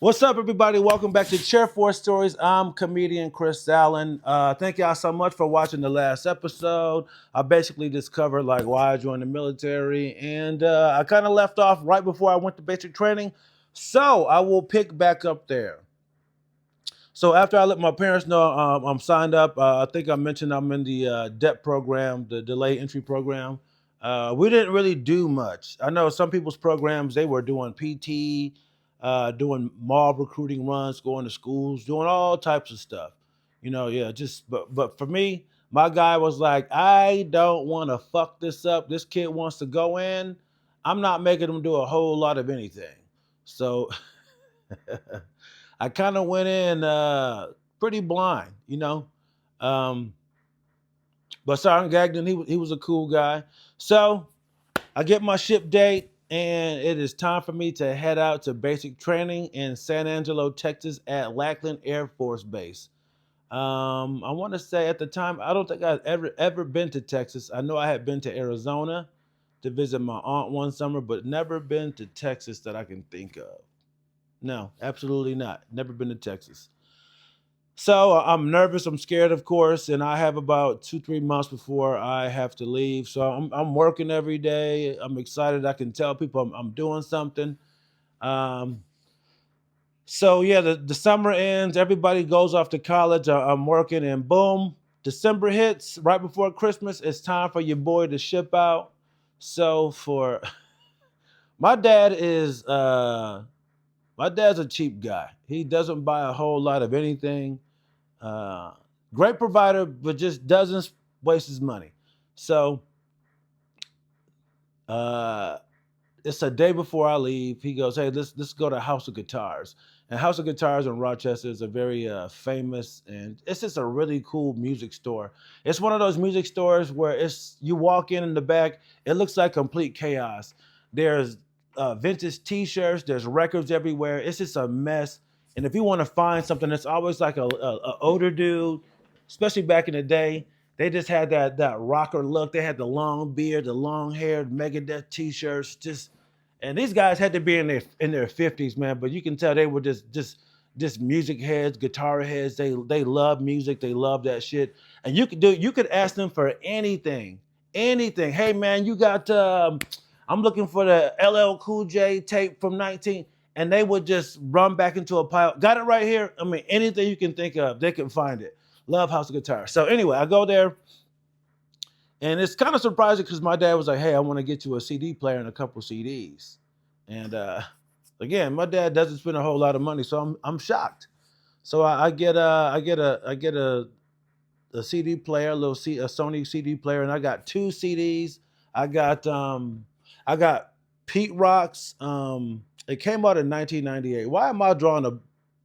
What's up, everybody? Welcome back to Chair Force Stories. I'm comedian Chris Allen. Thank y'all so much for watching the last episode. I basically just covered like why I joined the military, and I kind of left off right before I went to basic training. So I will pick back up there. So after I let my parents know I'm signed up, I think I mentioned I'm in the debt program, the delay entry program. We didn't really do much. I know some people's programs, they were doing PT, doing mob recruiting runs, going to schools, doing all types of stuff. Yeah, but for me, my guy was like, I don't want to fuck this up. This kid wants to go in. I'm not making him do a whole lot of anything. So I kind of went in pretty blind. Um, but Sergeant Gagnon, he was a cool guy. So I get my ship date, and it is time for me to head out to basic training in San Angelo, Texas, at Lackland Air Force Base. I want to say at the time, I don't think I'd ever been to Texas. I know I had been to Arizona to visit my aunt one summer, but never been to Texas that I can think of. No, absolutely not. Never been to Texas. So I'm nervous. I'm scared, of course, and I have about 2, 3 months before I have to leave. So I'm working every day. I'm excited. I can tell people I'm doing something. Um, so yeah, the summer ends. Everybody goes off to college. I'm working, and boom, December hits right before Christmas. It's time for your boy to ship out. So for my dad is my dad's a cheap guy. He doesn't buy a whole lot of anything. Uh, Great provider, but just doesn't waste his money. So uh, it's a day before I leave. He goes, "Hey, let's go to House of Guitars." And House of Guitars in Rochester is a very famous, and it's just a really cool music store. It's one of those music stores where it's you walk in the back, it looks like complete chaos. There's vintage T-shirts, there's records everywhere. It's just a mess. And if you want to find something, it's always like a older dude, especially back in the day. They just had that rocker look. They had the long beard, the long hair, Megadeth T-shirts, just and these guys had to be in their 50s, man. But you can tell they were just music heads, guitar heads. They love music. They love that shit. And you could ask them for anything, anything. Hey man, you got I'm looking for the LL Cool J tape from 19, and they would just run back into a pile. Got it right here. I mean, anything you can think of, they can find it. Love House of Guitar. So anyway, I go there. And it's kind of surprising because my dad was like, "Hey, I want to get you a CD player and a couple CDs." And again, my dad doesn't spend a whole lot of money, so I'm shocked. So I get a CD player, a Sony CD player, and I got two CDs. I got um I got Pete Rock's. It came out in 1998. Why am I drawing a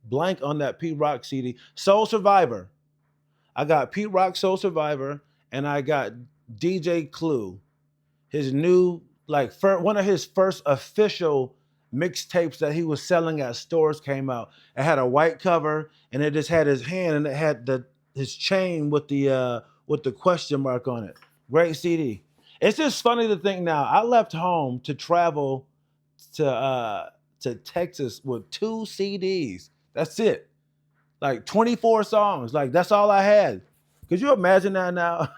blank on that Pete Rock CD? Soul Survivor. I got Pete Rock Soul Survivor, and I got DJ Clue, his new one of his first official mixtapes that he was selling at stores came out. It had a white cover, and it just had his hand, and it had his chain with the question mark on it. Great CD. It's just funny to think now. I left home to travel to Texas with two CDs. That's it. Like 24 songs. Like that's all I had. Could you imagine that now?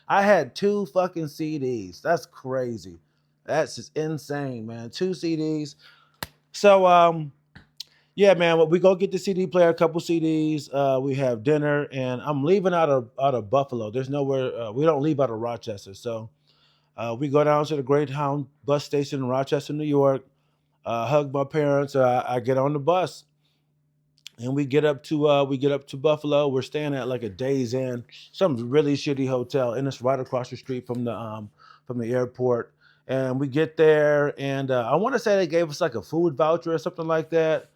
I had two fucking CDs. That's crazy. That's just insane, man. Two CDs. So yeah, man, well, we go get the CD player, a couple CDs. We have dinner, and I'm leaving out of Buffalo. There's nowhere we don't leave out of Rochester. So we go down to the Greyhound bus station in Rochester, New York. Hug my parents. I get on the bus, and we get up to Buffalo. We're staying at like a Days Inn, some really shitty hotel, and it's right across the street from the airport. And we get there, and I want to say they gave us like a food voucher or something like that.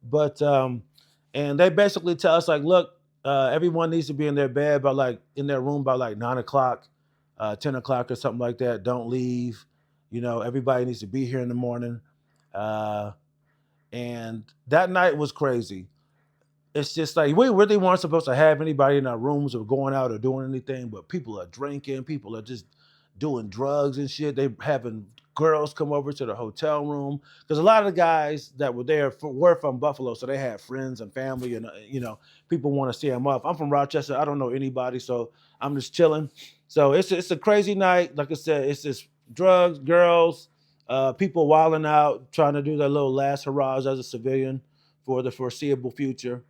But and they basically tell us like, look, everyone needs to be in their bed by like in their room by like 9 o'clock, 10 o'clock or something like that. Don't leave. Everybody needs to be here in the morning. Uh, and that night was crazy. It's just like we really weren't supposed to have anybody in our rooms or going out or doing anything, but people are drinking, people are just doing drugs and shit. They having Girls come over to the hotel room because a lot of the guys that were there were from Buffalo, so they had friends and family, and people want to see them off. I'm from Rochester. I don't know anybody, so I'm just chilling. So it's a crazy night. Like I said, it's just drugs, girls, people wilding out, trying to do their little last hurrahs as a civilian for the foreseeable future.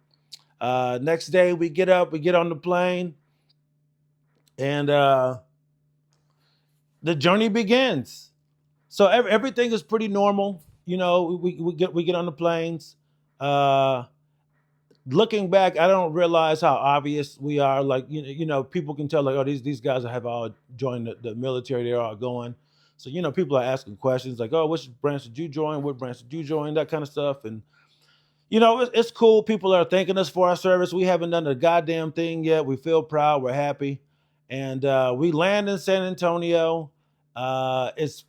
Next day, we get up, we get on the plane, and the journey begins. So everything is pretty normal. We get on the planes. Uh, Looking back, I don't realize how obvious we are. Like people can tell like, oh, these guys have all joined the military. They're all going. So people are asking questions like, oh, which branch did you join? What branch did you join? That kind of stuff. And it's cool. People are thanking us for our service. We haven't done a goddamn thing yet. We feel proud. We're happy, and we land in San Antonio. It's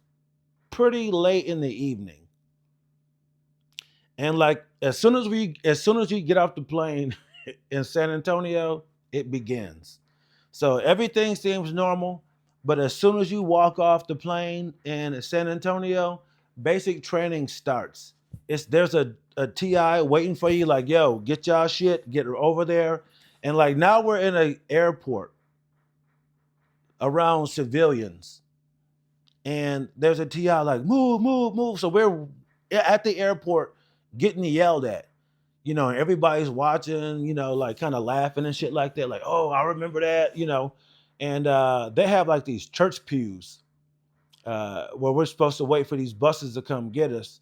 pretty late in the evening, and like as soon as you get off the plane in San Antonio, it begins. So everything seems normal, but as soon as you walk off the plane in San Antonio, basic training starts. There's a TI waiting for you, like, yo, get y'all shit, get over there. And like now we're in an airport around civilians. And there's a TI like, move, move, move. So we're at the airport getting yelled at. And everybody's watching, like kind of laughing and shit like that. Like, oh, I remember that. And they have like these church pews where we're supposed to wait for these buses to come get us.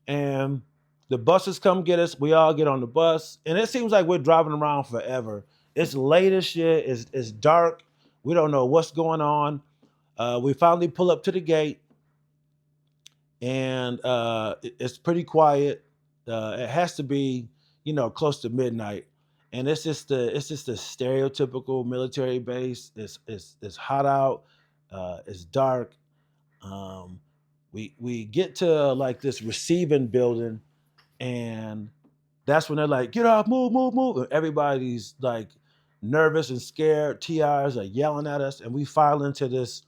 And the buses come get us. We all get on the bus. And it seems like we're driving around forever. It's late as shit. It's dark. We don't know what's going on. We finally pull up to the gate. And it's pretty quiet. It has to be, close to midnight. And it's just the stereotypical military base. It's hot out. It's dark. We get to like this receiving building, and that's when they're like, get off, move, move, move. And everybody's like nervous and scared. TRs are yelling at us, and we file into this.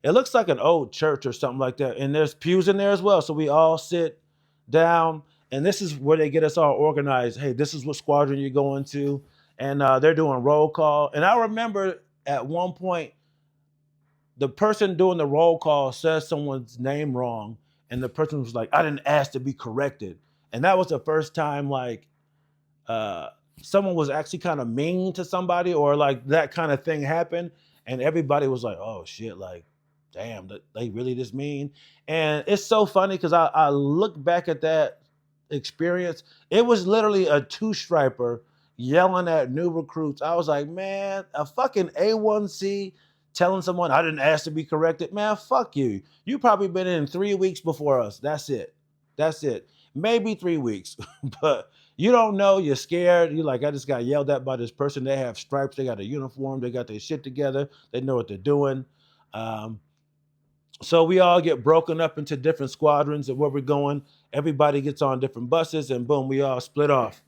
It looks like an old church or something like that. And there's pews in there as well. So we all sit down, and this is where they get us all organized. Hey, this is what squadron you're going to. And they're doing roll call. And I remember at one point, the person doing the roll call says someone's name wrong, and the person was like, I didn't ask to be corrected. And that was the first time like someone was actually kind of mean to somebody, or like that kind of thing happened. And everybody was like, oh shit, like, damn, they really this mean. And it's so funny because I look back at that experience. It was literally a two-striper yelling at new recruits. I was like, man, a fucking A1C telling someone I didn't ask to be corrected. Man, fuck you. You probably been in 3 weeks before us. That's it. Maybe 3 weeks. But you don't know. You're scared. You're like, I just got yelled at by this person. They have stripes. They got a uniform. They got their shit together. They know what they're doing. So we all get broken up into different squadrons of where we're going. Everybody gets on different buses, and boom, we all split off.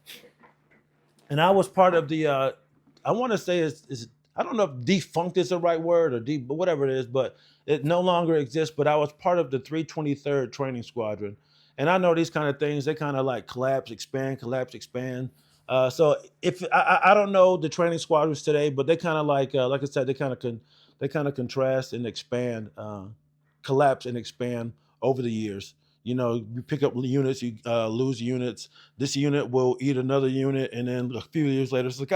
And I was part of the, I want to say I don't know if defunct is the right word or but whatever it is, but it no longer exists. But I was part of the 323rd Training Squadron. And I know these kind of things, they kind of like collapse, expand. So if I don't know the training squadrons today, but they kind of like I said, they kind of contrast and expand, collapse and expand over the years. You pick up units, you lose units. This unit will eat another unit, and then a few years later, it's like,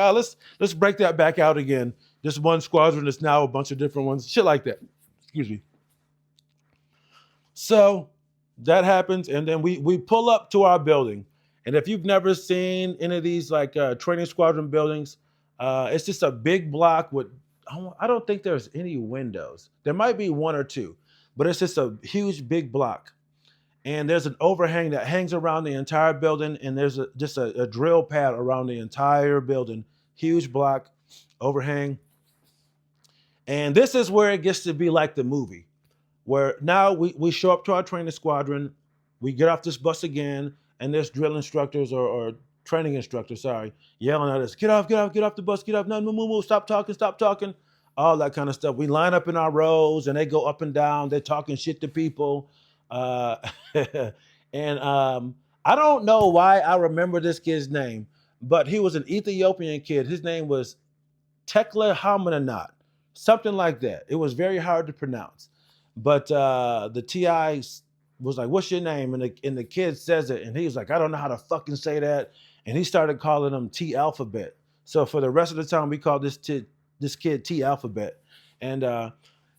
let's break that back out again. This one squadron is now a bunch of different ones, shit like that. Excuse me. So that happens, and then we pull up to our building. And if you've never seen any of these like training squadron buildings, it's just a big block with, I don't think there's any windows. There might be one or two, but it's just a huge big block. And there's an overhang that hangs around the entire building, and there's just a drill pad around the entire building. Huge block, overhang. And this is where it gets to be like the movie, where now we show up to our training squadron, we get off this bus again, and there's drill instructors or training instructors, yelling at us, get off the bus, get off, no, move, stop talking, all that kind of stuff. We line up in our rows, and they go up and down, they're talking shit to people. Uh, and I don't know why I remember this kid's name, but he was an Ethiopian kid. His name was Tekla Hamananat, something like that. It was very hard to pronounce. But the TI was like, "What's your name?" And the kid says it, and he's like, "I don't know how to fucking say that." And he started calling him T Alphabet. So for the rest of the time, we called this kid T Alphabet. And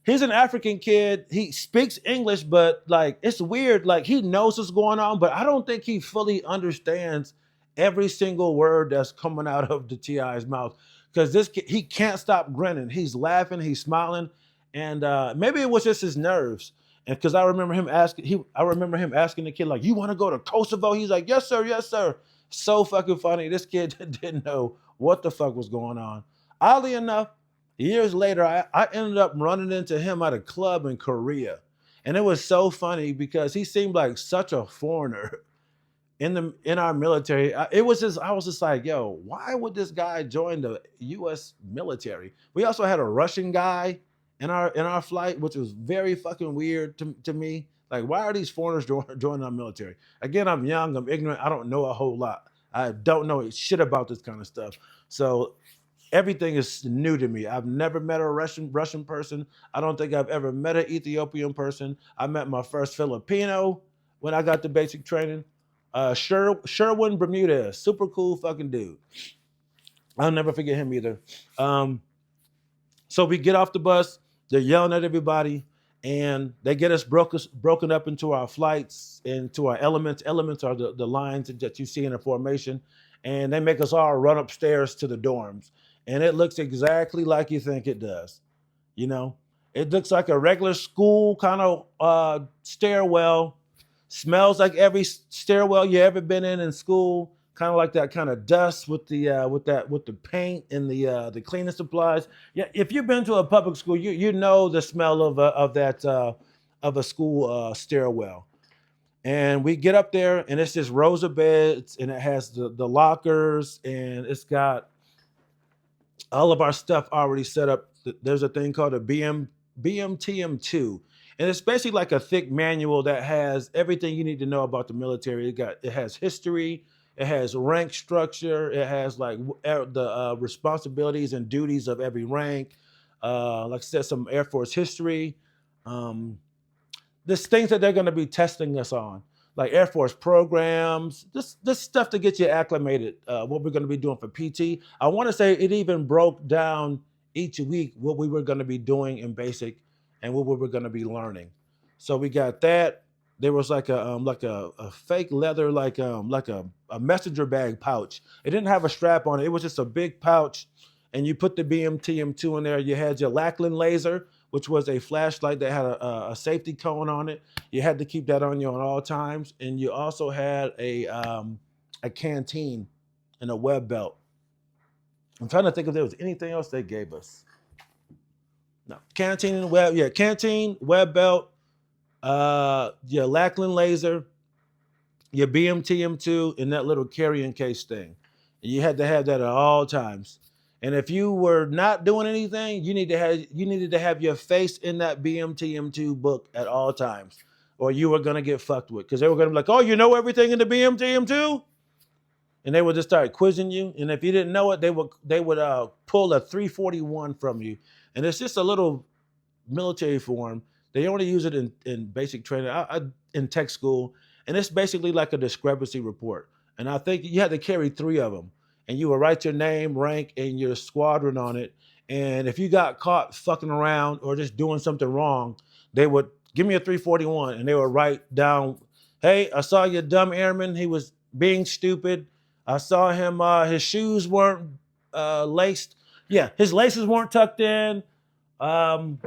he's an African kid. He speaks English, but like it's weird. Like he knows what's going on, but I don't think he fully understands every single word that's coming out of the TI's mouth because this kid, he can't stop grinning. He's laughing, he's smiling, and maybe it was just his nerves. And because I remember him asking the kid like, "You want to go to Kosovo?" He's like, "Yes, sir, yes, sir." So fucking funny. This kid didn't know what the fuck was going on. Oddly enough, years later, I ended up running into him at a club in Korea, and it was so funny because he seemed like such a foreigner in our military. I was just like, yo, why would this guy join the U.S. military? We also had a Russian guy in our flight, which was very fucking weird to me. Like, why are these foreigners joining our military? Again, I'm young, I'm ignorant, I don't know a whole lot. I don't know shit about this kind of stuff. So everything is new to me. I've never met a Russian person. I don't think I've ever met an Ethiopian person. I met my first Filipino when I got the basic training. Sherwin Bermudez, super cool fucking dude. I'll never forget him either. Um, so we get off the bus, they're yelling at everybody, and they get us broken up into our flights, into our elements. Elements are the lines that you see in a formation, and they make us all run upstairs to the dorms. And it looks exactly like you think it does. You know, it looks like a regular school kind of stairwell. Smells like every stairwell you ever been in school. Kind of like that kind of dust with the paint and the cleaning supplies. Yeah, if you've been to a public school, you know the smell of a school stairwell. And we get up there, and it's just rows of beds, and it has the lockers, and it's got all of our stuff already set up. There's a thing called a BMTM2, and it's basically like a thick manual that has everything you need to know about the military. It has history, it has rank structure, it has like the responsibilities and duties of every rank. Like I said, some Air Force history. Um, there's things that they're going to be testing us on, like Air Force programs, this stuff to get you acclimated. What we're going to be doing for PT. I want to say it even broke down each week what we were going to be doing in basic and what we were going to be learning. So we got that. There was like a fake leather like a messenger bag pouch. It didn't have a strap on it. It was just a big pouch, and you put the BMTM2 in there. You had your Lackland laser, which was a flashlight that had a safety cone on it. You had to keep that on you at all times, and you also had a canteen and a web belt. I'm trying to think if there was anything else they gave us. No, canteen and web, yeah, canteen, web belt, your Lackland laser, your BMTM2, and that little carrying case thing. And you had to have that at all times. And if you were not doing anything, you needed to have your face in that BMTM2 book at all times, or you were gonna get fucked with because they were gonna be like, "Oh, you know everything in the BMTM2," and they would just start quizzing you. And if you didn't know it, they would pull a 341 from you, and it's just a little military form. They only use it in basic training, in tech school, and it's basically like a discrepancy report. And I think you had to carry three of them, and you would write your name, rank, and your squadron on it. And if you got caught fucking around or just doing something wrong, they would give me a 341, and they would write down, "Hey, I saw your dumb airman. He was being stupid. I saw him. His shoes weren't laced. Yeah, his laces weren't tucked in. Um,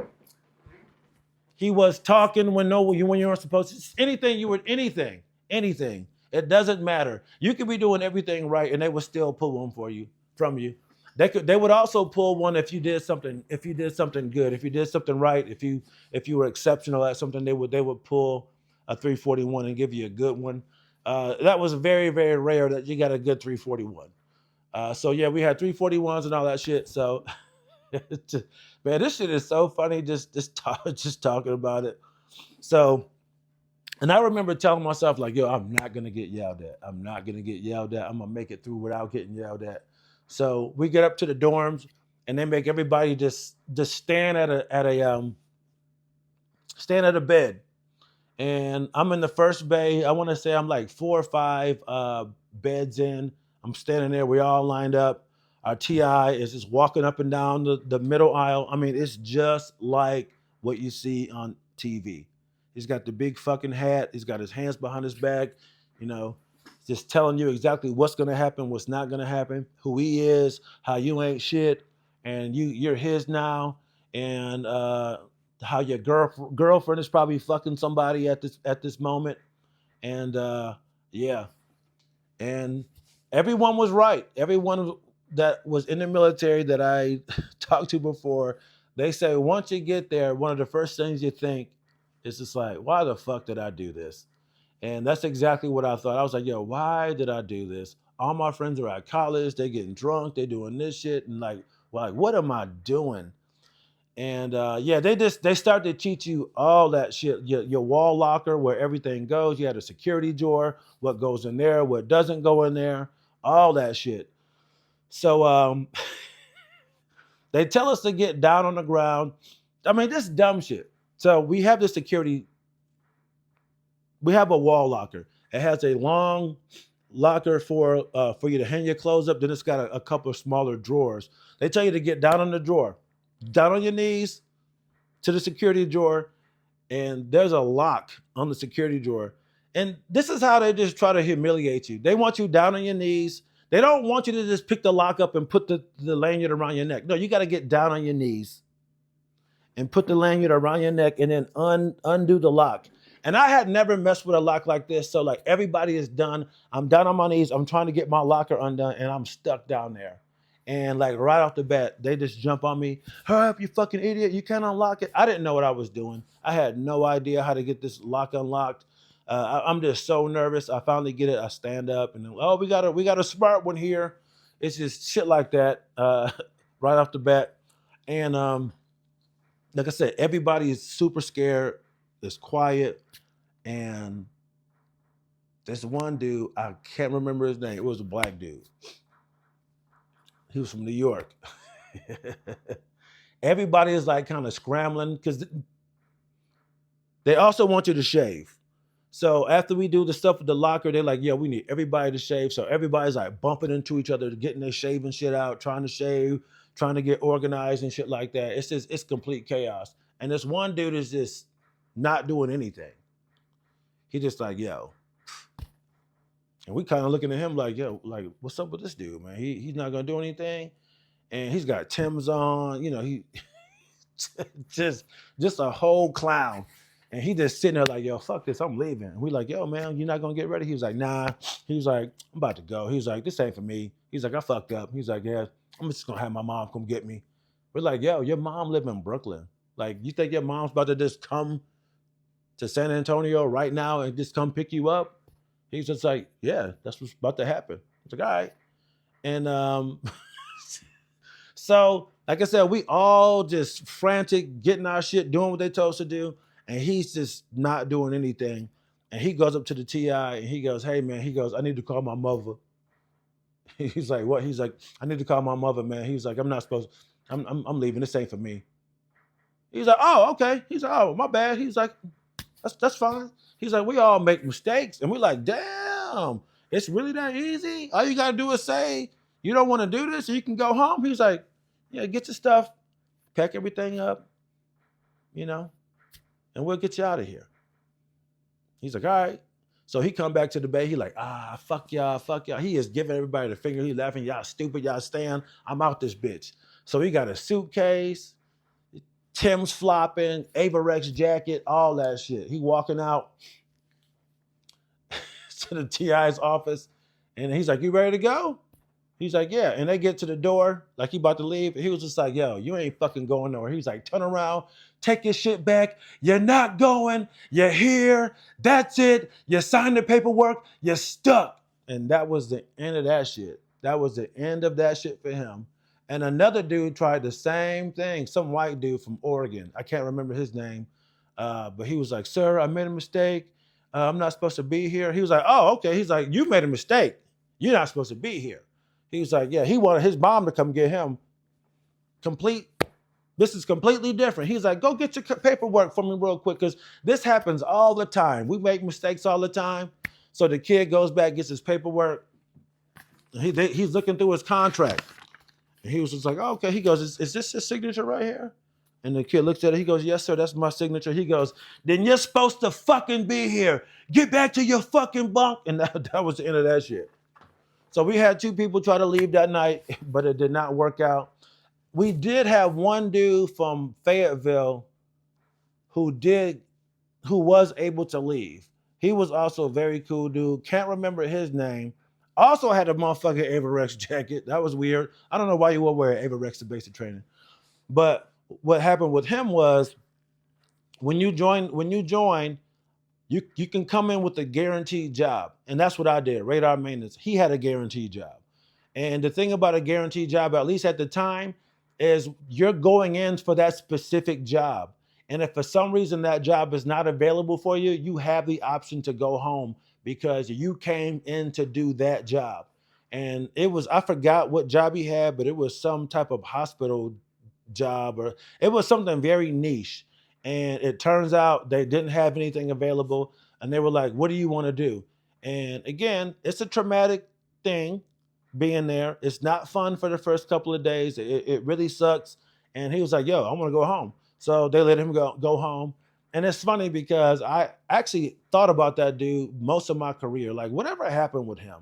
he was talking when you weren't supposed to. Anything. It doesn't matter. You could be doing everything right, and they would still pull one from you. They would also pull one if you did something good, if you did something right, if you were exceptional at something, they would pull a 341 and give you a good one. That was very, very rare that you got a good 341. So yeah, we had 341s and all that shit. So man, this shit is so funny. Just talking about it. So And I remember telling myself, like, yo, I'm not gonna get yelled at. I'm not gonna get yelled at. I'm gonna make it through without getting yelled at. So we get up to the dorms, and they make everybody just stand at a bed. And I'm in the first bay. I want to say I'm like 4 or 5 beds in. I'm standing there. We all lined up. Our TI is just walking up and down the middle aisle. I mean, it's just like what you see on TV. He's got the big fucking hat. He's got his hands behind his back, you know, just telling you exactly what's gonna happen, what's not gonna happen, who he is, how you ain't shit, and you're his now, and how your girlfriend is probably fucking somebody at this moment, and yeah, and everyone was right. Everyone that was in the military that I talked to before, they say once you get there, one of the first things you think is just like, why the fuck did I do this? And that's exactly what I thought. I was like, yo, why did I do this? All my friends are at college, they getting drunk, they doing this shit, and like, what am I doing? And yeah, they start to teach you all that shit. Your wall locker, where everything goes. You had a security drawer, what goes in there, what doesn't go in there, all that shit. So they tell us to get down on the ground. I mean, this dumb shit. So we have the security. We have a wall locker. It has a long locker for you to hang your clothes up. Then it's got a couple of smaller drawers. They tell you to get down on the drawer, down on your knees to the security drawer, and there's a lock on the security drawer. And this is how they just try to humiliate you. They want you down on your knees. They don't want you to just pick the lock up and put the lanyard around your neck. No, you got to get down on your knees and put the lanyard around your neck and then undo the lock. And I had never messed with a lock like this. So like everybody is done. I'm down on my knees. I'm trying to get my locker undone and I'm stuck down there. And like right off the bat, they just jump on me. Hurry up, you fucking idiot. You can't unlock it. I didn't know what I was doing. I had no idea how to get this lock unlocked. I'm just so nervous. I finally get it. I stand up and then, oh, we got a smart one here. It's just shit like that right off the bat. And like I said, everybody is super scared. It's quiet. And there's one dude, I can't remember his name. It was a black dude. He was from New York. Everybody is like kind of scrambling because they also want you to shave. So after we do the stuff with the locker, they're like, yeah, we need everybody to shave. So everybody's like bumping into each other, getting their shaving shit out, trying to shave, trying to get organized and shit like that. It's complete chaos. And this one dude is just not doing anything. He just like, yo. And we kind of looking at him like, yo, like, what's up with this dude, man? He's not gonna do anything. And he's got Tim's on, you know, he just a whole clown. And he just sitting there like, yo, fuck this, I'm leaving. And we like, yo, man, you're not gonna get ready? He was like, nah. He was like, I'm about to go. He was like, this ain't for me. He's like, I fucked up. He's like, yeah, I'm just gonna have my mom come get me. We're like, yo, your mom live in Brooklyn. Like, you think your mom's about to just come to San Antonio right now and just come pick you up? He's just like, yeah, that's what's about to happen. It's like, all right. And so, like I said, we all just frantic, getting our shit, doing what they told us to do. And he's just not doing anything. And he goes up to the TI and he goes, hey, man, he goes, I need to call my mother. He's like, what? He's like, I need to call my mother, man. He's like, I'm not supposed to, I'm leaving. This ain't for me. He's like, oh, okay. He's like, oh, my bad. He's like, that's fine. He's like, we all make mistakes. And we're like, damn, it's really that easy? All you got to do is say, you don't want to do this, so you can go home. He's like, yeah, get your stuff, pack everything up, you know, and we'll get you out of here. He's like, all right. So he come back to the bay. He like, fuck y'all, fuck y'all. He is giving everybody the finger. He laughing, y'all stupid, y'all stand. I'm out this bitch. So he got a suitcase, Tim's flopping, Avarex jacket, all that shit. He walking out to the TI's office, and he's like, you ready to go? He's like, yeah. And they get to the door, like he about to leave. And he was just like, yo, you ain't fucking going nowhere. He's like, turn around, take your shit back. You're not going. You're here. That's it. You signed the paperwork. You're stuck. And that was the end of that shit. That was the end of that shit for him. And another dude tried the same thing. Some white dude from Oregon. I can't remember his name. But he was like, sir, I made a mistake. I'm not supposed to be here. He was like, oh, okay. He's like, you made a mistake. You're not supposed to be here. He was like, yeah, he wanted his mom to come get him. This is completely different. He's like, go get your paperwork for me real quick, because this happens all the time. We make mistakes all the time. So the kid goes back, gets his paperwork. He's looking through his contract. And he was just like, oh, okay. He goes, is this his signature right here? And the kid looks at it. He goes, yes, sir, that's my signature. He goes, then you're supposed to fucking be here. Get back to your fucking bunk. And that was the end of that shit. So we had 2 people try to leave that night, but it did not work out. We did have one dude from Fayetteville who was able to leave. He was also a very cool dude. Can't remember his name. Also had a motherfucking Averex jacket. That was weird. I don't know why you would wear Averex to basic training. But what happened with him was when you join, you can come in with a guaranteed job. And that's what I did. Radar maintenance. He had a guaranteed job. And the thing about a guaranteed job, at least at the time, is you're going in for that specific job. And if for some reason that job is not available for you, you have the option to go home because you came in to do that job. And I forgot what job he had, but it was some type of hospital job, or it was something very niche. And it turns out they didn't have anything available. And they were like, what do you want to do? And again, it's a traumatic thing being there. It's not fun for the first couple of days. It really sucks. And he was like, yo, I want to go home. So they let him go home. And it's funny because I actually thought about that dude most of my career. Like, whatever happened with him?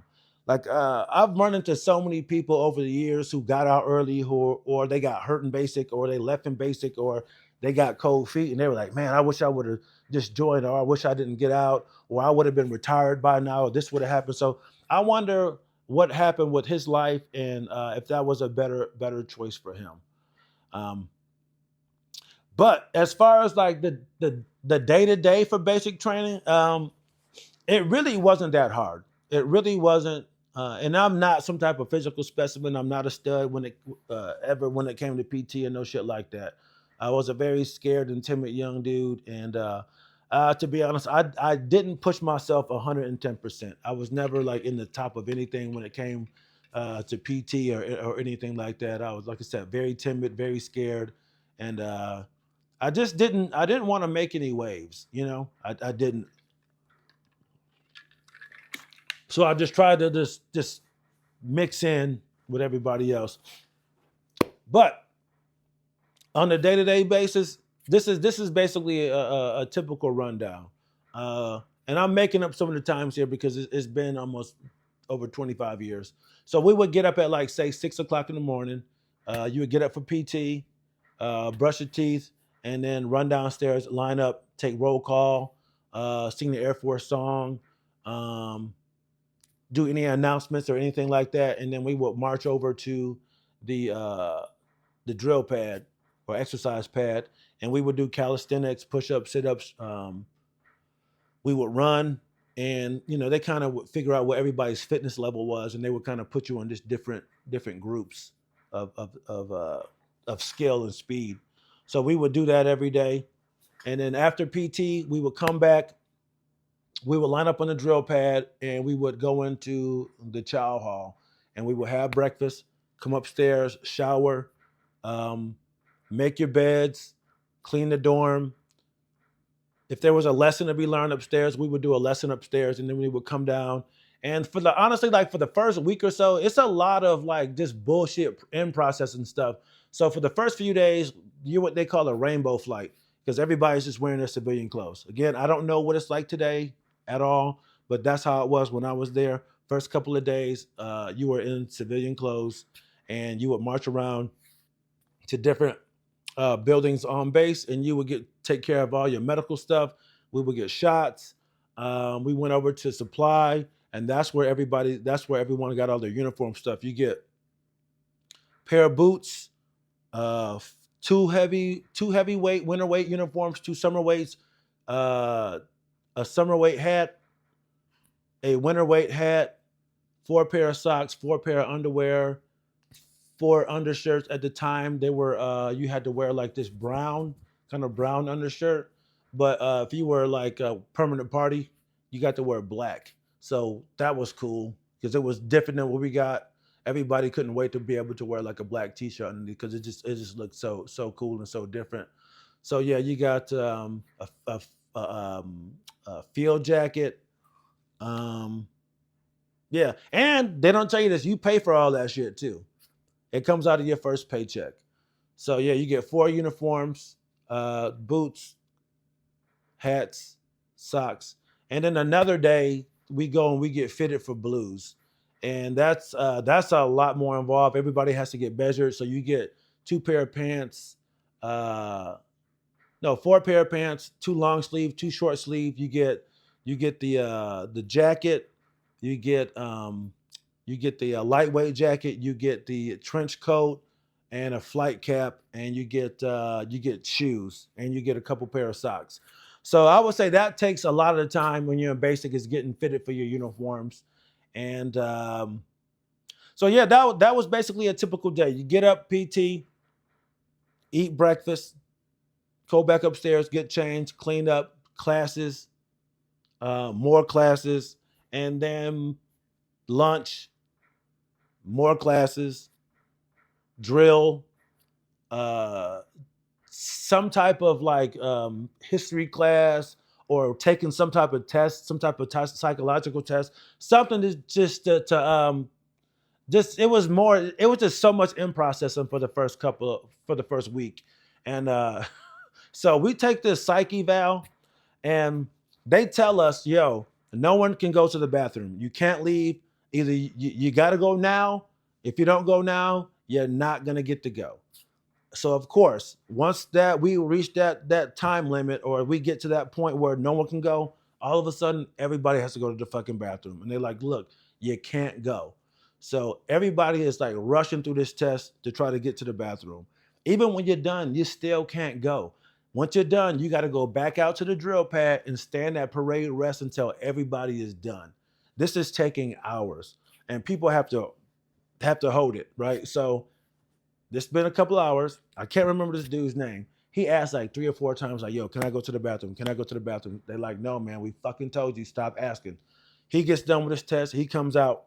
Like, I've run into so many people over the years who got out early, or they got hurt in basic, or they left in basic, or they got cold feet, and they were like, man, I wish I would have just joined, or I wish I didn't get out, or I would have been retired by now, or this would have happened. So I wonder what happened with his life, and if that was a better choice for him. But as far as like the day-to-day for basic training, it really wasn't that hard. It really wasn't. And I'm not some type of physical specimen. I'm not a stud when it came to PT and no shit like that. I was a very scared and timid young dude, and to be honest, I didn't push myself 110%. I was never like in the top of anything when it came to PT or anything like that. I was, like I said, very timid, very scared, and I just didn't. I didn't want to make any waves. I didn't. So I just tried to just mix in with everybody else. But on a day-to-day basis, this is basically a typical rundown. And I'm making up some of the times here because it's been almost over 25 years. So we would get up at like, say, 6 o'clock in the morning. You would get up for PT, brush your teeth, and then run downstairs, line up, take roll call, sing the Air Force song, do any announcements or anything like that. And then we would march over to the drill pad or exercise pad, and we would do calisthenics, push-ups, sit-ups. We would run, and they kind of would figure out what everybody's fitness level was, and they would kind of put you on just different groups of skill and speed. So we would do that every day, and then after PT, we would come back. We would line up on the drill pad, and we would go into the chow hall, and we would have breakfast, come upstairs, shower, make your beds, clean the dorm. If there was a lesson to be learned upstairs, we would do a lesson upstairs, and then we would come down. And honestly, like for the first week or so, it's a lot of like just bullshit in process and stuff. So for the first few days, you're what they call a rainbow flight, because everybody's just wearing their civilian clothes. Again, I don't know what it's like today at all, but that's how it was when I was there. First couple of days, you were in civilian clothes, and you would march around to different buildings on base, and you would take care of all your medical stuff. We would get shots. We went over to supply, and that's where everyone got all their uniform stuff. You get a pair of boots, two heavyweight winter weight uniforms, 2 summer weights, a summer weight hat, a winter weight hat, 4 pair of socks, 4 pair of underwear, 4 undershirts. At the time, they were you had to wear like this brown undershirt. But if you were like a permanent party, you got to wear black. So that was cool because it was different than what we got. Everybody couldn't wait to be able to wear like a black T-shirt because it just looked so cool and so different. So yeah, you got a field jacket. Um, yeah, and they don't tell you this. You pay for all that shit too. It comes out of your first paycheck. So yeah, you get 4 uniforms, boots, hats, socks, and then another day we go and we get fitted for blues, and that's a lot more involved. Everybody has to get measured, so you get 2 pair of pants, uh, no 4 pair of pants, 2 long sleeve, 2 short sleeve. You get the jacket, you get the lightweight jacket, you get the trench coat and a flight cap, and you get shoes, and you get a couple pair of socks. So I would say that takes a lot of the time when you're in basic is getting fitted for your uniforms, and so yeah, that was basically a typical day. You get up, PT, eat breakfast, go back upstairs, get changed, clean up, classes, more classes, and then lunch, more classes, drill, uh, some type of like history class or taking some type of test, some type of psychological test, something to just it was just so much in processing for the first week, and so we take this psych eval, and they tell us, yo, no one can go to the bathroom. You can't leave. Either you got to go now. If you don't go now, you're not gonna get to go. So of course, once that we reach that time limit, or we get to that point where no one can go, all of a sudden everybody has to go to the fucking bathroom, and they're like, "Look, you can't go." So everybody is like rushing through this test to try to get to the bathroom. Even when you're done, you still can't go. Once you're done, you got to go back out to the drill pad and stand at parade rest until everybody is done. This is taking hours, and people have to hold it, right? So this been a couple hours. I can't remember this dude's name. He asked like 3 or 4 times, like, "Yo, can I go to the bathroom? Can I go to the bathroom?" They're like, "No, man, we fucking told you, stop asking." He gets done with his test. He comes out,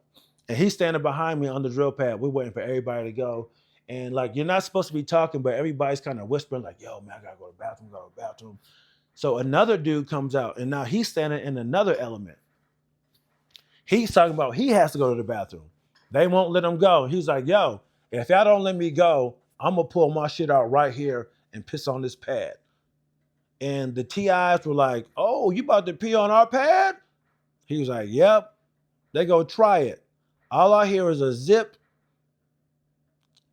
and he's standing behind me on the drill pad. We're waiting for everybody to go. And like, you're not supposed to be talking, but everybody's kind of whispering, like, "Yo, man, I gotta go to the bathroom, go to the bathroom." So another dude comes out, and now he's standing in another element. He's talking about he has to go to the bathroom. They won't let him go. He's like, "Yo, if y'all don't let me go, I'm gonna pull my shit out right here and piss on this pad." And the TIs were like, "Oh, you about to pee on our pad?" He was like, "Yep." They go try it. All I hear is a zip,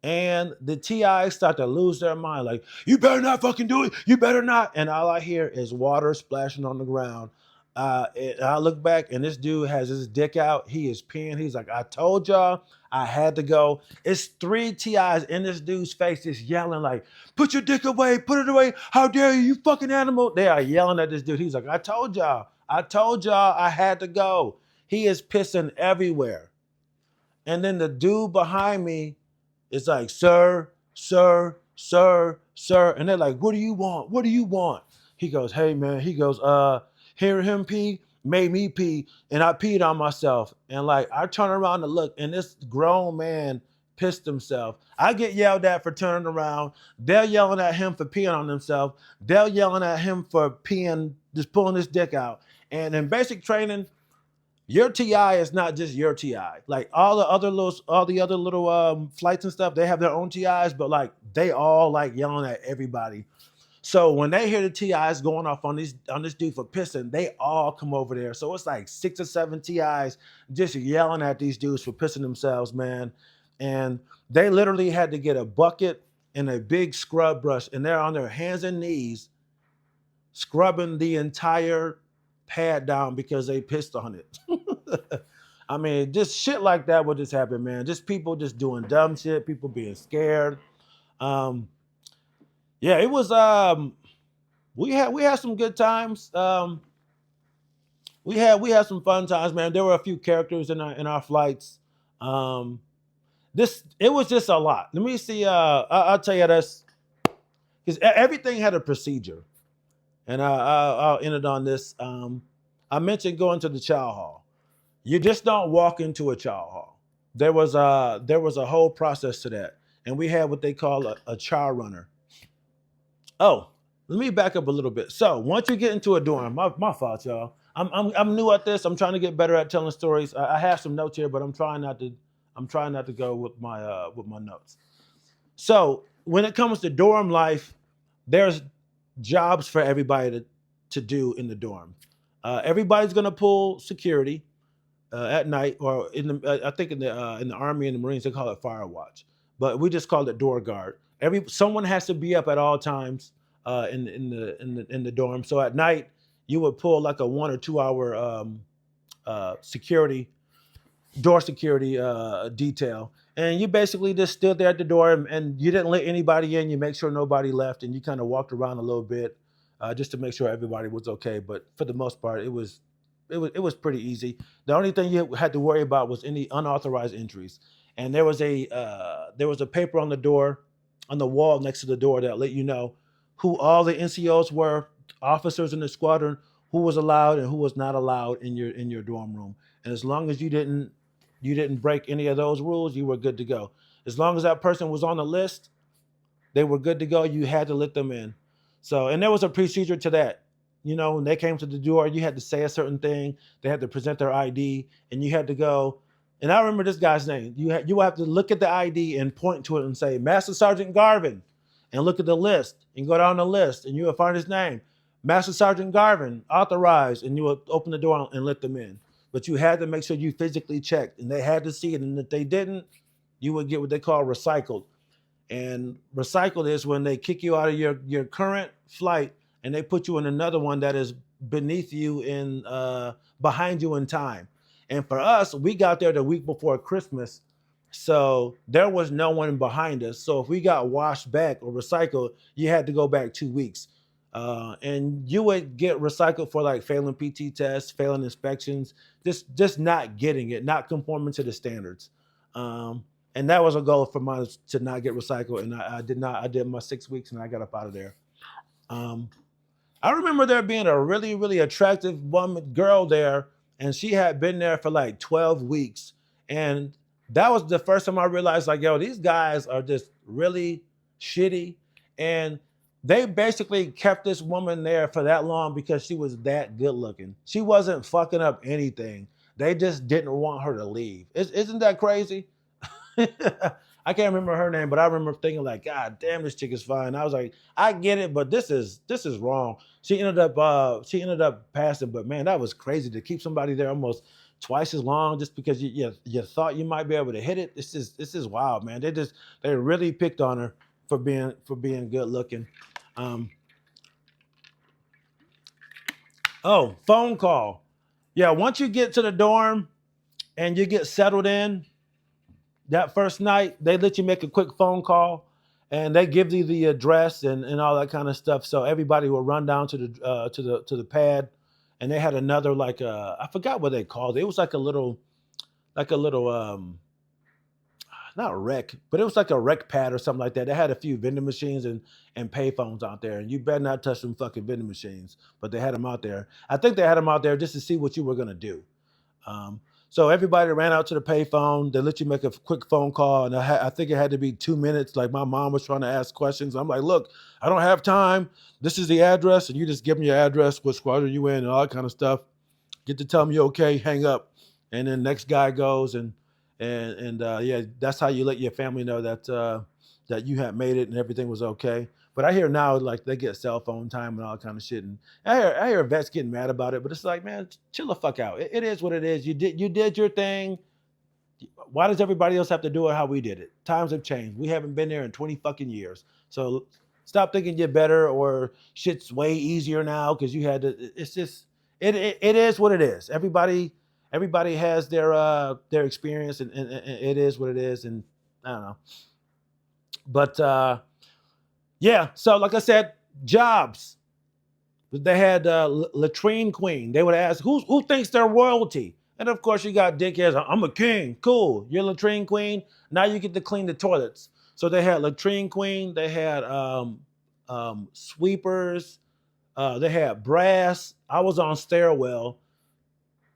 and the TIs start to lose their mind. Like, "You better not fucking do it. You better not." And all I hear is water splashing on the ground. I look back, and this dude has his dick out. He is peeing. He's like, "I told y'all I had to go." It's 3 TIs in this dude's face, just yelling like, "Put your dick away. Put it away. How dare you, you fucking animal." They are yelling at this dude. He's like, "I told y'all. I told y'all I had to go." He is pissing everywhere. And then the dude behind me is like, "Sir, sir, sir, sir." And they're like, "What do you want? What do you want?" He goes, "Hey, man." He goes, "Hearing him pee made me pee, and I peed on myself." And like, I turn around to look, and this grown man pissed himself. I get yelled at for turning around. They're yelling at him for peeing on himself. They're yelling at him for peeing, just pulling his dick out. And in basic training, your TI is not just your TI. Like all the other little flights and stuff, they have their own TIs, but like they all like yelling at everybody. So when they hear the TIs going off on this dude for pissing, they all come over there. So it's like 6 or 7 TIs just yelling at these dudes for pissing themselves, man. And they literally had to get a bucket and a big scrub brush, and they're on their hands and knees scrubbing the entire pad down because they pissed on it. I mean, just shit like that would just happen, man. Just people just doing dumb shit, people being scared. Um, yeah, it was we had some good times. We had some fun times, man. There were a few characters in our flights. Um, this it was just a lot. Let me see. I'll tell you this, because everything had a procedure, and I'll end it on this. I mentioned going to the chow hall. You just don't walk into a chow hall. There was a whole process to that, and we had what they call a chow runner. Oh, let me back up a little bit. So once you get into a dorm, my fault, y'all. I'm new at this. I'm trying to get better at telling stories. I have some notes here, but I'm trying not to go with my notes. So when it comes to dorm life, there's jobs for everybody to do in the dorm. Everybody's gonna pull security at night, or I think in the Army and the Marines they call it fire watch, but we just call it door guard. Someone has to be up at all times in the dorm. So at night you would pull like a 1 or 2 hour security door security detail, and you basically just stood there at the door, and you didn't let anybody in. You make sure nobody left, and you kind of walked around a little bit just to make sure everybody was okay. But for the most part, it was pretty easy. The only thing you had to worry about was any unauthorized entries, and there was a paper on the door, on the wall next to the door, that let you know who all the NCOs were, officers in the squadron, who was allowed and who was not allowed in your dorm room. And as long as you didn't break any of those rules, you were good to go. As long as that person was on the list, they were good to go. You had to let them in. So, and there was a procedure to that. When they came to the door, you had to say a certain thing. They had to present their ID, and you had to go. And I remember this guy's name. You have to look at the ID and point to it and say, Master Sergeant Garvin, and look at the list and go down the list, and you will find his name. Master Sergeant Garvin, authorized, and you would open the door and let them in. But you had to make sure you physically checked, and they had to see it. And if they didn't, you would get what they call recycled. And recycled is when they kick you out of your current flight and they put you in another one that is beneath you behind you in time. And for us, we got there the week before Christmas, so there was no one behind us. So if we got washed back or recycled, you had to go back 2 weeks. And you would get recycled for like failing PT tests, failing inspections, just not getting it, not conforming to the standards. And that was a goal for mine, to not get recycled. And I did not. I did my 6 weeks and I got up out of there. Um, I remember there being a really, really attractive girl there, and she had been there for like 12 weeks. And that was the first time I realized, like, yo, these guys are just really shitty. And they basically kept this woman there for that long because she was that good looking. She wasn't fucking up anything. They just didn't want her to leave. Isn't that crazy? I can't remember her name, but I remember thinking like, God damn, this chick is fine. I was like, I get it, but this is wrong. She ended up passing, but man, that was crazy to keep somebody there almost twice as long just because you thought you might be able to hit it. This is wild, man. They really picked on her for being good looking. Oh, phone call. Yeah, once you get to the dorm and you get settled in, that first night, they let you make a quick phone call, and they give you the address and all that kind of stuff. So everybody will run down to the pad, and they had another I forgot what they called it. It was like a little not a rec, but it was like a rec pad or something like that. They had a few vending machines and pay phones out there, and you better not touch them fucking vending machines. But they had them out there. I think they had them out there just to see what you were gonna do. So everybody ran out to the payphone. They let you make a quick phone call, and I think it had to be 2 minutes. Like my mom was trying to ask questions. I'm like, look, I don't have time. This is the address, and you just give me your address, what squadron you in, and all that kind of stuff. Get to tell me you're okay, hang up, and then next guy goes, and yeah, that's how you let your family know that you had made it and everything was okay. But I hear now like they get cell phone time and all kind of shit, and I hear vets getting mad about it. But it's like, man, chill the fuck out. It is what it is. You did your thing. Why does everybody else have to do it how we did it? Times have changed. We haven't been there in 20 fucking years. So stop thinking you're better or shit's way easier now because you had to. It's just it is what it is. Everybody has their experience, and it is what it is. And I don't know, but. Yeah, so like I said, jobs. They had latrine queen. They would ask, who thinks they're royalty? And of course, you got dickheads. I'm a king. Cool. You're latrine queen. Now you get to clean the toilets. So they had latrine queen. They had sweepers. They had brass. I was on stairwell.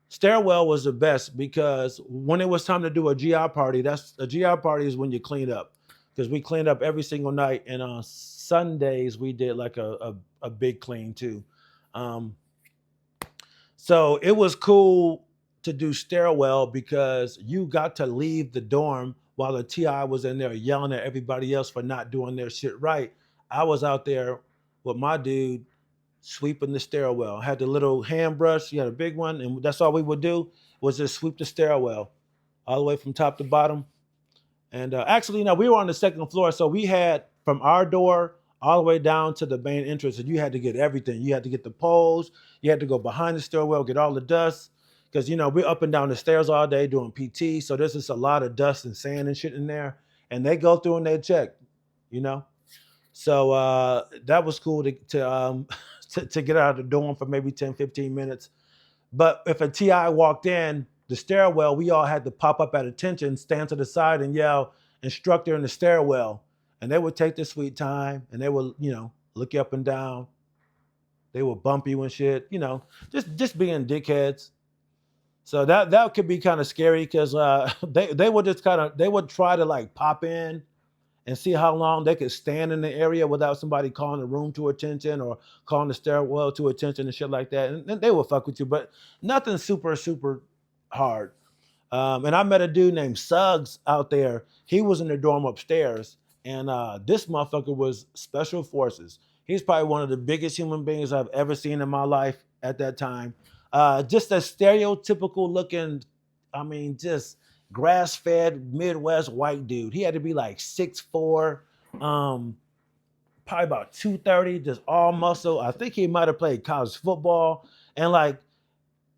Stairwell was the best because when it was time to do a GI party, that's a GI party is when you clean up because we cleaned up every single night, and on Sundays we did like a big clean too. Um, so it was cool to do stairwell because you got to leave the dorm while the TI was in there yelling at everybody else for not doing their shit right. I was out there with my dude sweeping the stairwell. I had the little hand brush, you had a big one, and that's all we would do was just sweep the stairwell all the way from top to bottom. And actually, no, we were on the second floor, so we had from our door all the way down to the main entrance, and you had to get everything. You had to get the poles, you had to go behind the stairwell, get all the dust, because we're up and down the stairs all day doing PT, so there's just a lot of dust and sand and shit in there, and they go through and they check, you know. So that was cool to to get out of the dorm for maybe 10, 15 minutes. But if a TI walked in the stairwell, we all had to pop up at attention, stand to the side and yell, instructor in the stairwell. And they would take their sweet time and they would, look you up and down. They would bump you and shit, just being dickheads. So that could be kind of scary because they would just they would try to like pop in and see how long they could stand in the area without somebody calling the room to attention or calling the stairwell to attention and shit like that. And they will fuck with you, but nothing super, super hard. And I met a dude named Suggs out there. He was in the dorm upstairs, and this motherfucker was special forces. He's probably one of the biggest human beings I've ever seen in my life at that time. Just a stereotypical looking, just grass-fed Midwest white dude. He had to be like 6'4", probably about 230, just all muscle. I think he might have played college football. And like,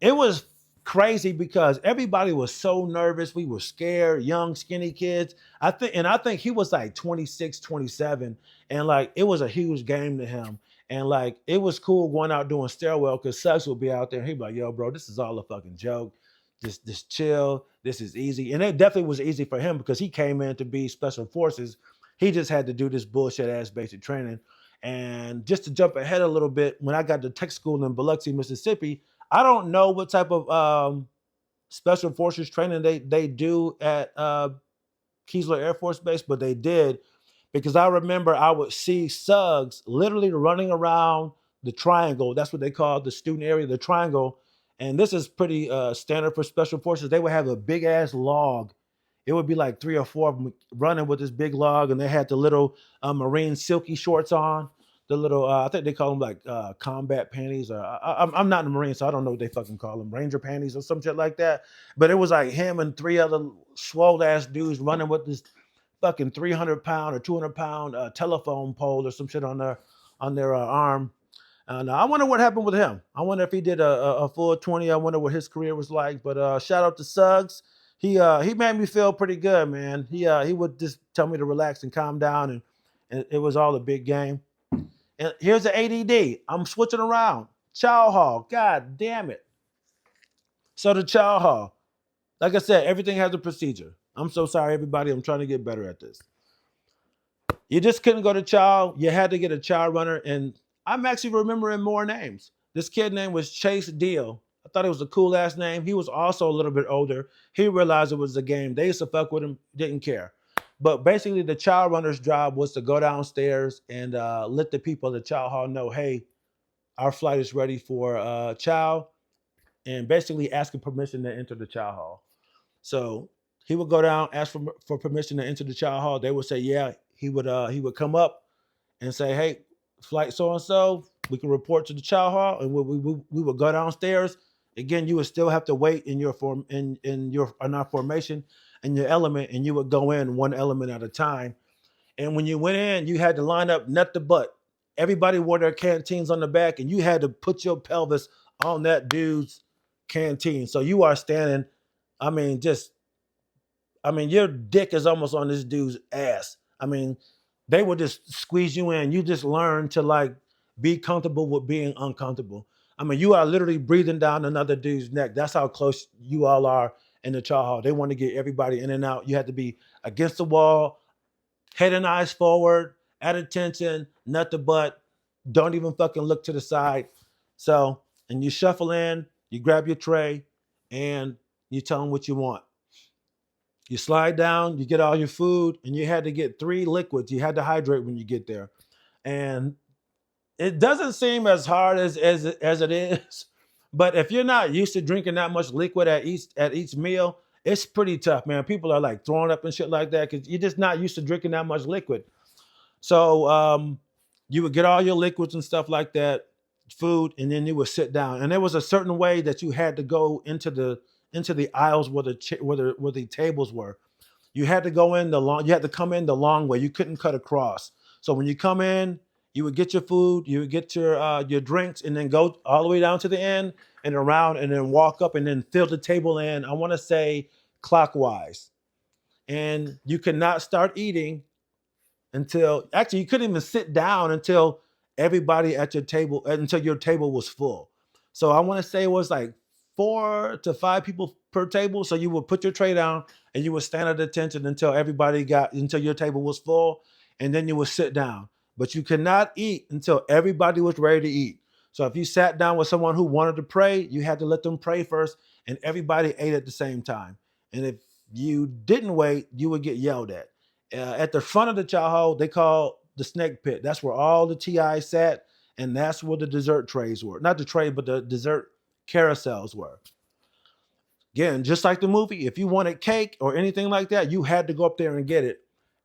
it was crazy because everybody was so nervous. We were scared, young, skinny kids. I think he was like 26, 27. And like, it was a huge game to him. And like, it was cool going out doing stairwell because Sucks would be out there. He'd be like, yo, bro, this is all a fucking joke. Just chill. This is easy. And it definitely was easy for him because he came in to be special forces. He just had to do this bullshit ass basic training. And just to jump ahead a little bit, when I got to tech school in Biloxi, Mississippi, I don't know what type of special forces training they do at Keesler Air Force Base, but they did because I remember I would see Suggs literally running around the triangle. That's what they call the student area, the triangle. And this is pretty standard for special forces. They would have a big ass log. It would be like 3 or 4 of them running with this big log, and they had the little Marine silky shorts on. The little, I think they call them like combat panties. Or I'm not in the Marine, so I don't know what they fucking call them, Ranger panties or some shit like that. But it was like him and 3 other swole ass dudes running with this fucking 300-pound or 200-pound telephone pole or some shit on their arm. And I wonder what happened with him. I wonder if he did a full 20. I wonder what his career was like. But shout out to Suggs. He made me feel pretty good, man. He would just tell me to relax and calm down, and it was all a big game. And here's the ADD. I'm switching around. Chow hall. God damn it. So the chow hall. Like I said, everything has a procedure. I'm so sorry, everybody. I'm trying to get better at this. You just couldn't go to chow. You had to get a chow runner. And I'm actually remembering more names. This kid name was Chase Deal. I thought it was a cool ass name. He was also a little bit older. He realized it was a game. They used to fuck with him, didn't care. But basically, the chow runner's job was to go downstairs and let the people at the chow hall know, hey, our flight is ready for chow, and basically asking permission to enter the chow hall. So he would go down, ask for permission to enter the chow hall. They would say, yeah. He would come up and say, hey, flight so and so, we can report to the chow hall, and we would go downstairs. Again, you would still have to wait in your our formation in your element, and you would go in one element at a time. And when you went in, you had to line up nut to butt. Everybody wore their canteens on the back, and you had to put your pelvis on that dude's canteen. So you are standing, just your dick is almost on this dude's ass. They would just squeeze you in. You just learn to like be comfortable with being uncomfortable. You are literally breathing down another dude's neck. That's how close you all are in the chow hall. They want to get everybody in and out. You have to be against the wall, head and eyes forward, at attention, nut to butt. Don't even fucking look to the side. So, and you shuffle in, you grab your tray, and you tell them what you want. You slide down, you get all your food, and you had to get 3 liquids. You had to hydrate when you get there. And it doesn't seem as hard as it is, but if you're not used to drinking that much liquid at each meal, it's pretty tough, man. People are like throwing up and shit like that because you're just not used to drinking that much liquid. So you would get all your liquids and stuff like that, food, and then you would sit down. And there was a certain way that you had to go into the aisles where the tables were. You had to go in the long. You had to come in the long way. You couldn't cut across. So when you come in, you would get your food, you would get your drinks, and then go all the way down to the end and around, and then walk up and then fill the table in. I want to say clockwise, and you could not start eating until actually you couldn't even sit down until everybody at your table until your table was full. So I want to say it was like 4 to 5 people per table. So you would put your tray down and you would stand at attention until your table was full, and then you would sit down. But you could not eat until everybody was ready to eat. So if you sat down with someone who wanted to pray, you had to let them pray first, and everybody ate at the same time. And if you didn't wait, you would get yelled at. At the front of the chow hall, they call the snake pit. That's where all the TI sat, and that's where the dessert trays were. Not the tray, but the dessert carousels were. Again, just like the movie, if you wanted cake or anything like that, you had to go up there and get it.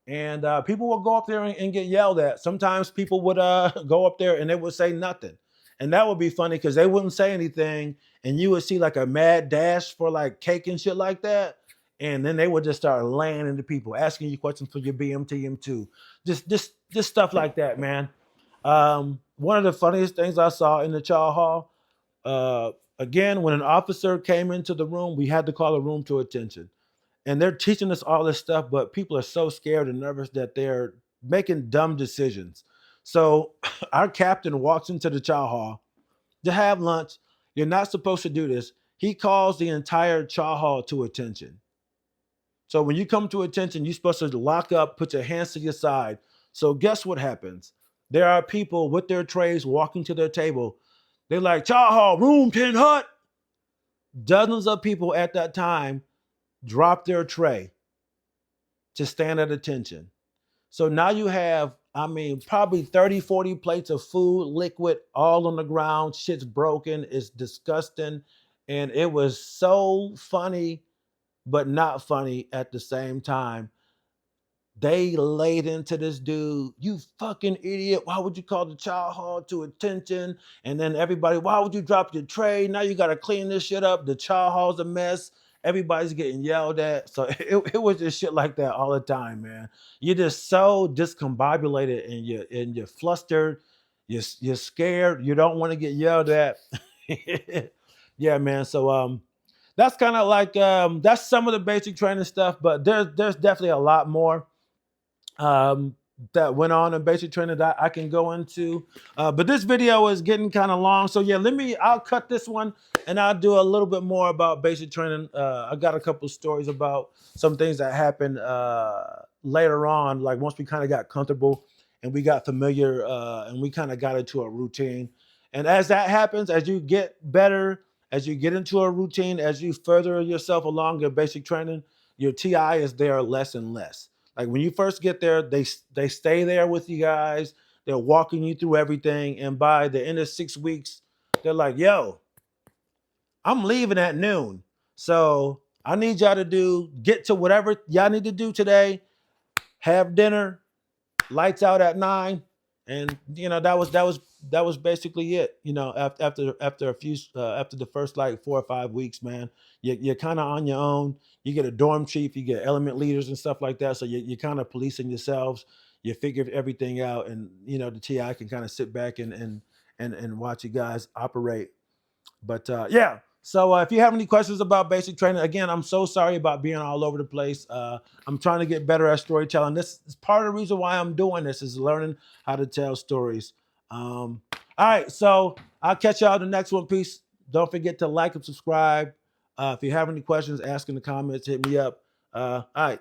And people would go up there and get yelled at. Sometimes people would go up there and they would say nothing. And that would be funny because they wouldn't say anything. And you would see like a mad dash for like cake and shit like that. And then they would just start laying into people, asking you questions for your BMTM2. Just stuff like that, man. One of the funniest things I saw in the Chow Hall, again, when an officer came into the room, we had to call the room to attention. And they're teaching us all this stuff, but people are so scared and nervous that they're making dumb decisions. So our captain walks into the chow hall to have lunch. You're not supposed to do this. He calls the entire chow hall to attention. So when you come to attention, you're supposed to lock up, put your hands to your side. So guess what happens? There are people with their trays walking to their table. They're like, chow hall, room 10 hut. Dozens of people at that time drop their tray to stand at attention. So now you have, probably 30, 40 plates of food, liquid, all on the ground. Shit's broken. It's disgusting. And it was so funny, but not funny at the same time. They laid into this dude. You fucking idiot. Why would you call the chow hall to attention? And then everybody, why would you drop your tray? Now you got to clean this shit up. The chow hall's a mess. Everybody's getting yelled at. So it was just shit like that all the time, man. You're just so discombobulated and you're flustered. You're scared. You don't want to get yelled at. Yeah, man. So that's kind of like that's some of the basic training stuff, but there's definitely a lot more that went on in basic training that I can go into. But this video is getting kind of long. So yeah, I'll cut this one and I'll do a little bit more about basic training. I got a couple stories about some things that happened later on, like once we kind of got comfortable and we got familiar and we kind of got into a routine. And as that happens, as you get better, as you get into a routine, as you further yourself along your basic training, your TI is there less and less. Like when you first get there, they stay there with you guys. They're walking you through everything. And by the end of 6 weeks, they're like, yo, I'm leaving at noon. So I need y'all to get to whatever y'all need to do today. Have dinner, lights out at 9. And that was basically it. After the first like 4 or 5 weeks, man, you're kind of on your own. You get a dorm chief, you get element leaders and stuff like that. So you're kind of policing yourselves. You figure everything out, and the TI can kind of sit back and watch you guys operate. But yeah. So if you have any questions about basic training, again, I'm so sorry about being all over the place. I'm trying to get better at storytelling. This is part of the reason why I'm doing this, is learning how to tell stories. All right, so I'll catch y'all in the next one. Peace. Don't forget to like and subscribe. If you have any questions, ask in the comments. Hit me up. All right.